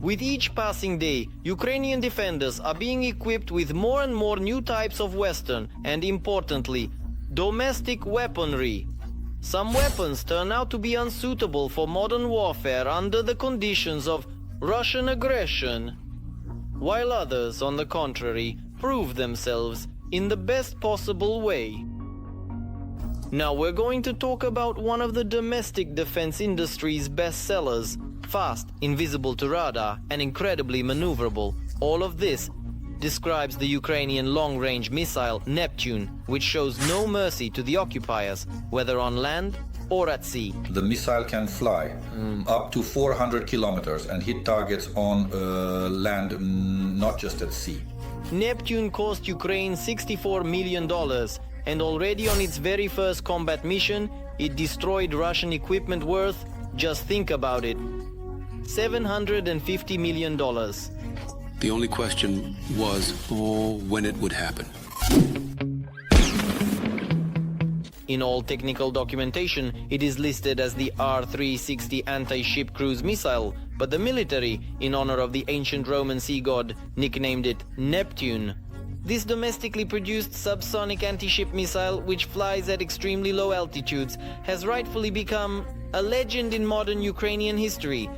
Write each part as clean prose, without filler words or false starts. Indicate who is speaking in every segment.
Speaker 1: With each passing day, Ukrainian defenders are being equipped with more and more new types of Western and, importantly, domestic weaponry. Some weapons turn out to be unsuitable for modern warfare under the conditions of Russian aggression, while others, on the contrary, prove themselves in the best possible way. Now we're going to talk about one of the domestic defense industry's best sellers. Fast, invisible to radar, and incredibly maneuverable. All of this describes the Ukrainian long-range missile Neptune, which shows no mercy to the occupiers, whether on land or at sea.
Speaker 2: The missile can fly up to 400 kilometers and hit targets on land, not just at sea.
Speaker 1: Neptune cost Ukraine $64 million, and already on its very first combat mission, it destroyed Russian equipment worth, just think about it, $750 million.
Speaker 3: The only question was when it would happen.
Speaker 1: In all technical documentation, it is listed as the R-360 anti-ship cruise missile, but the military, in honor of the ancient Roman sea god, nicknamed it Neptune. This domestically produced subsonic anti-ship missile, which flies at extremely low altitudes, has rightfully become a legend in modern Ukrainian history,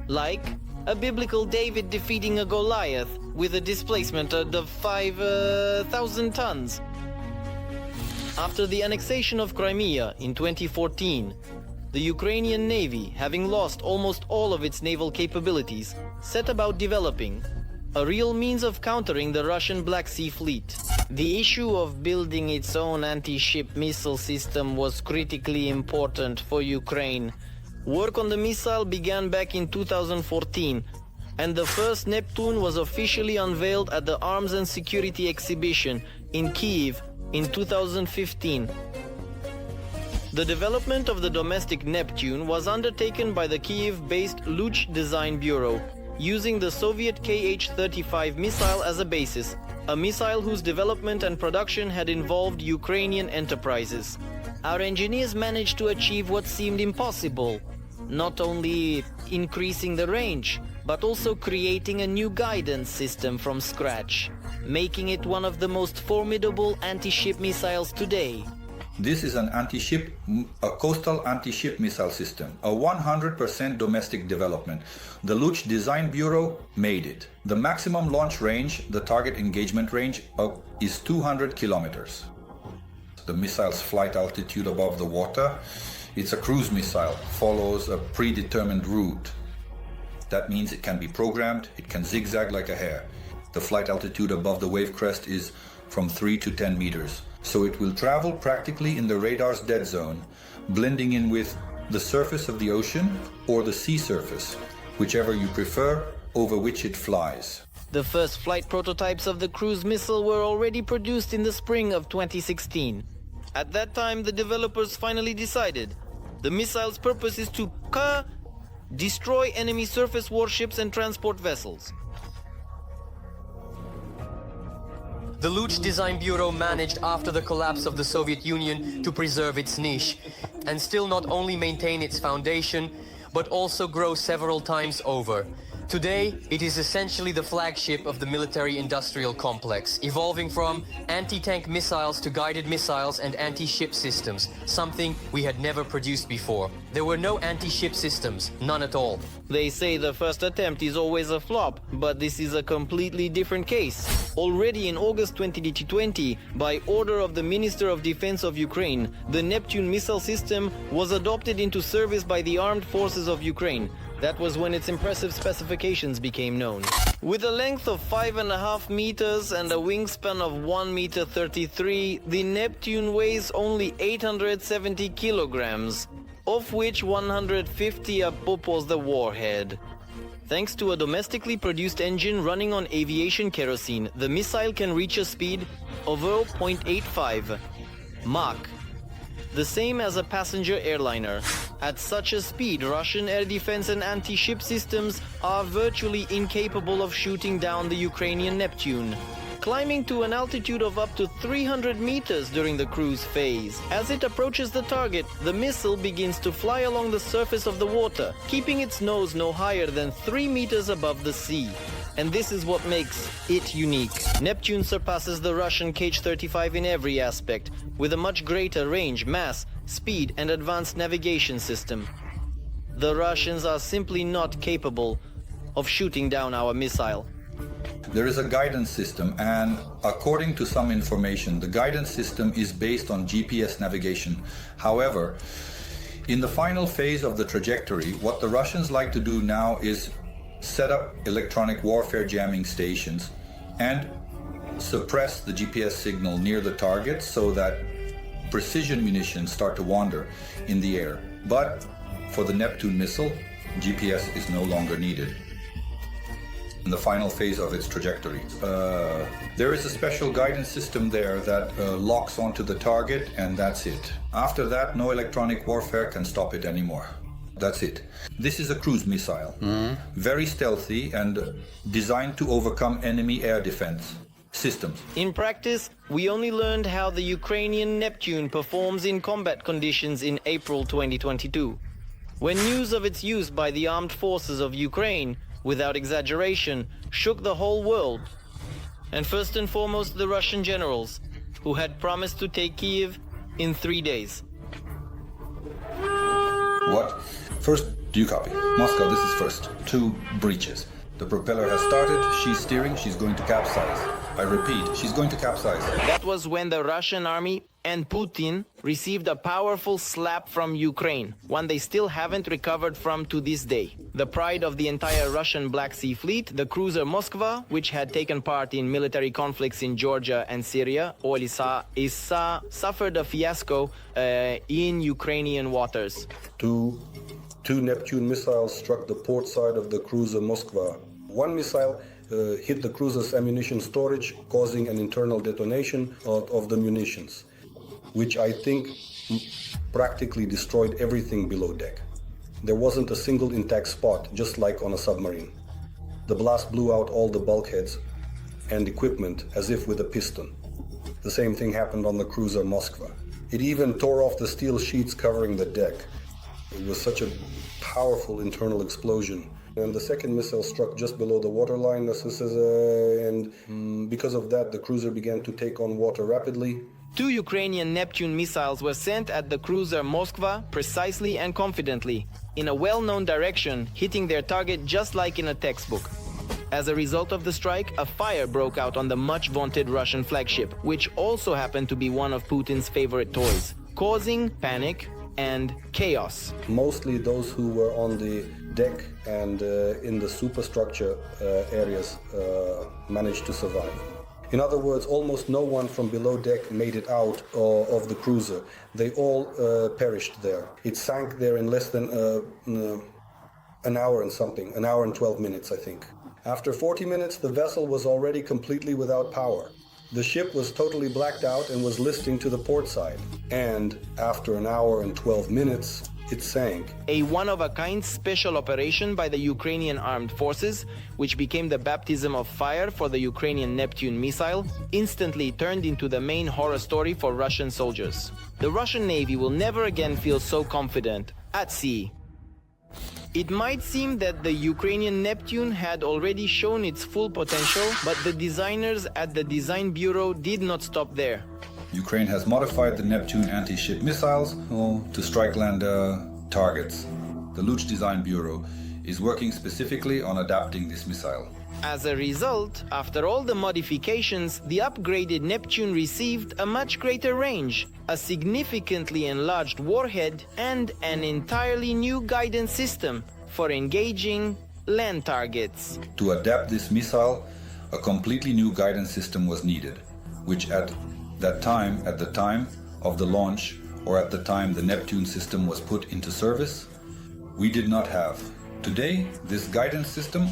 Speaker 1: like a biblical David defeating a Goliath with a displacement of 5,000 tons. After the annexation of Crimea in 2014, the Ukrainian Navy, having lost almost all of its naval capabilities, set about developing a real means of countering the Russian Black Sea Fleet. The issue of building its own anti-ship missile system was critically important for Ukraine. Work on the missile began back in 2014, and the first Neptune was officially unveiled at the Arms and Security Exhibition in Kyiv in 2015. The development of the domestic Neptune was undertaken by the Kyiv-based Luch Design Bureau, using the Soviet Kh-35 missile as a basis, a missile whose development and production had involved Ukrainian enterprises. Our engineers managed to achieve what seemed impossible, not only increasing the range, but also creating a new guidance system from scratch, making it one of the most formidable anti-ship missiles today.
Speaker 2: This is a coastal anti-ship missile system, a 100% domestic development. The Luch Design Bureau made it. The maximum launch range, the target engagement range, is 200 kilometers. The missile's flight altitude above the water, it's a cruise missile, follows a predetermined route. That means it can be programmed, it can zigzag like a hare. The flight altitude above the wave crest is from 3 to 10 meters. So it will travel practically in the radar's dead zone, blending in with the surface of the ocean or the sea surface, whichever you prefer, over which it flies.
Speaker 1: The first flight prototypes of the cruise missile were already produced in the spring of 2016. At that time, the developers finally decided the missile's purpose is to destroy enemy surface warships and transport vessels. The Luch Design Bureau managed, after the collapse of the Soviet Union, to preserve its niche and still not only maintain its foundation, but also grow several times over. Today, it is essentially the flagship of the military-industrial complex, evolving from anti-tank missiles to guided missiles and anti-ship systems, something we had never produced before. There were no anti-ship systems, none at all. They say the first attempt is always a flop, but this is a completely different case. Already in August 2020, by order of the Minister of Defense of Ukraine, the Neptune missile system was adopted into service by the armed forces of Ukraine. That was when its impressive specifications became known. With a length of 5.5 meters and a wingspan of 1.33 meters, the Neptune weighs only 870 kilograms, of which 150 are Popo's the warhead. Thanks to a domestically produced engine running on aviation kerosene, the missile can reach a speed of 0.85 Mach, the same as a passenger airliner. At such a speed, Russian air defense and anti-ship systems are virtually incapable of shooting down the Ukrainian Neptune. climbing to an altitude of up to 300 meters during the cruise phase. As it approaches the target, the missile begins to fly along the surface of the water, keeping its nose no higher than 3 meters above the sea. And this is what makes it unique. Neptune surpasses the Russian Kh-35 in every aspect, with a much greater range, mass, speed, and advanced navigation system. The Russians are simply not capable of shooting down our missile.
Speaker 2: There is a guidance system, and according to some information, the guidance system is based on GPS navigation. However, in the final phase of the trajectory, what the Russians like to do now is set up electronic warfare jamming stations and suppress the GPS signal near the target so that precision munitions start to wander in the air. But for the Neptune missile, GPS is no longer needed in the final phase of its trajectory. There is a special guidance system there that locks onto the target, and that's it. After that, no electronic warfare can stop it anymore. That's it. This is a cruise missile, very stealthy and designed to overcome enemy air defense systems.
Speaker 1: In practice, we only learned how the Ukrainian Neptune performs in combat conditions in April 2022. When news of its use by the armed forces of Ukraine, without exaggeration, shook the whole world. And first and foremost the Russian generals, who had promised to take Kiev in 3 days.
Speaker 2: What? First, do you copy? Moscow, this is first. 2 breaches. The propeller has started, she's steering, she's going to capsize. I repeat, she's going to capsize.
Speaker 1: That was when the Russian army and Putin received a powerful slap from Ukraine, one they still haven't recovered from to this day. The pride of the entire Russian Black Sea Fleet, the cruiser Moskva, which had taken part in military conflicts in Georgia and Syria, Olisa, suffered a fiasco in Ukrainian waters.
Speaker 4: Two Neptune missiles struck the port side of the cruiser Moskva. One missile hit the cruiser's ammunition storage, causing an internal detonation of the munitions, which I think practically destroyed everything below deck. There wasn't a single intact spot, just like on a submarine. The blast blew out all the bulkheads and equipment as if with a piston. The same thing happened on the cruiser Moskva. It even tore off the steel sheets covering the deck. It was such a powerful internal explosion. And the second missile struck just below the waterline, and because of that, the cruiser began to take on water rapidly.
Speaker 1: 2 Ukrainian Neptune missiles were sent at the cruiser Moskva precisely and confidently, in a well-known direction, hitting their target just like in a textbook. As a result of the strike, a fire broke out on the much-vaunted Russian flagship, which also happened to be one of Putin's favorite toys, causing panic and chaos.
Speaker 4: Mostly those who were on the deck and in the superstructure areas managed to survive. In other words, almost no one from below deck made it out of the cruiser. They all perished there. It sank there in less than an hour and something, an hour and 12 minutes, I think. After 40 minutes, the vessel was already completely without power. The ship was totally blacked out and was listing to the port side. And after an hour and 12 minutes, it sank.
Speaker 1: A one-of-a-kind special operation by the Ukrainian armed forces, which became the baptism of fire for the Ukrainian Neptune missile, instantly turned into the main horror story for Russian soldiers. The Russian Navy will never again feel so confident at sea. It might seem that the Ukrainian Neptune had already shown its full potential, but the designers at the Design Bureau did not stop there.
Speaker 2: Ukraine has modified the Neptune anti-ship missiles to strike land targets. The Luch Design Bureau is working specifically on adapting this missile.
Speaker 1: As a result, after all the modifications, the upgraded Neptune received a much greater range, a significantly enlarged warhead, and an entirely new guidance system for engaging land targets.
Speaker 2: To adapt this missile, a completely new guidance system was needed, which at the time of the launch, or at the time the Neptune system was put into service, we did not have. Today, this guidance system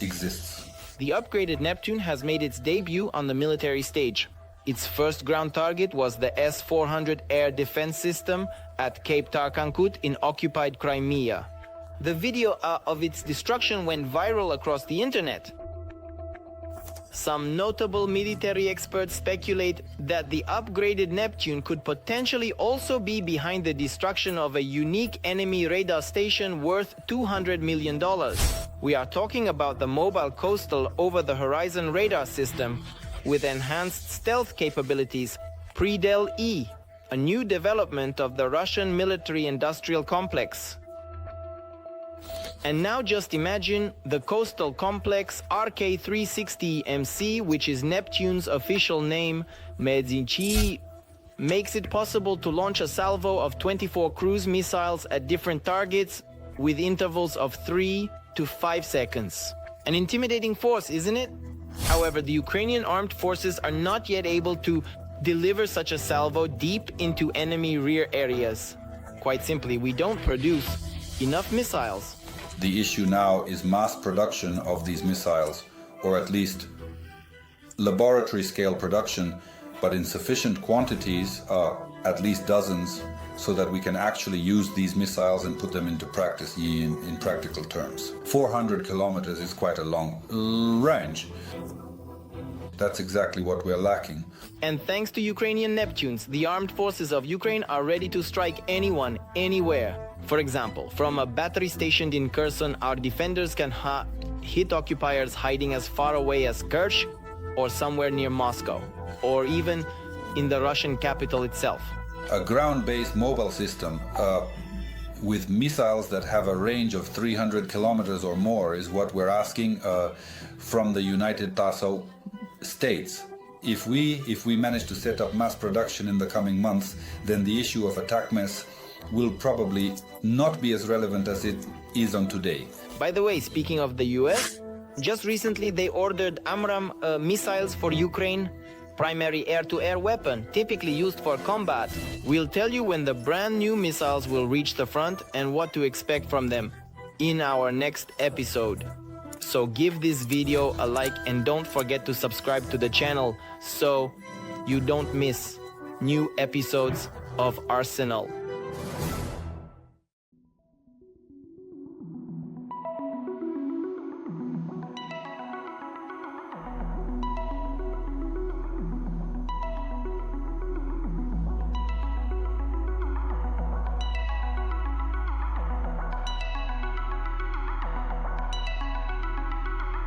Speaker 2: exists.
Speaker 1: The upgraded Neptune has made its debut on the military stage. Its first ground target was the S-400 air defense system at Cape Tarkankut in occupied Crimea. The video of its destruction went viral across the internet. Some notable military experts speculate that the upgraded Neptune could potentially also be behind the destruction of a unique enemy radar station worth $200 million. We are talking about the mobile coastal over-the-horizon radar system with enhanced stealth capabilities, Predel-E, a new development of the Russian military-industrial complex. And now just imagine the coastal complex RK-360MC, which is Neptune's official name, Medzinchi, makes it possible to launch a salvo of 24 cruise missiles at different targets with intervals of 3 to 5 seconds. An intimidating force, isn't it? However, the Ukrainian armed forces are not yet able to deliver such a salvo deep into enemy rear areas. Quite simply, we don't produce enough missiles.
Speaker 2: The issue now is mass production of these missiles, or at least laboratory-scale production, but in sufficient quantities, at least dozens, so that we can actually use these missiles and put them into practice in practical terms. 400 kilometers is quite a long range. That's exactly what we're lacking.
Speaker 1: And thanks to Ukrainian Neptunes, the armed forces of Ukraine are ready to strike anyone, anywhere. For example, from a battery stationed in Kherson, our defenders can hit occupiers hiding as far away as Kerch or somewhere near Moscow, or even in the Russian capital itself.
Speaker 2: A ground-based mobile system with missiles that have a range of 300 kilometers or more is what we're asking from the United States. If we manage to set up mass production in the coming months, then the issue of attack mass will probably not be as relevant as it is on today.
Speaker 1: By the way, speaking of the US, just recently they ordered AMRAAM missiles for Ukraine, primary air-to-air weapon, typically used for combat. We'll tell you when the brand new missiles will reach the front and what to expect from them in our next episode. So give this video a like and don't forget to subscribe to the channel so you don't miss new episodes of Arsenal.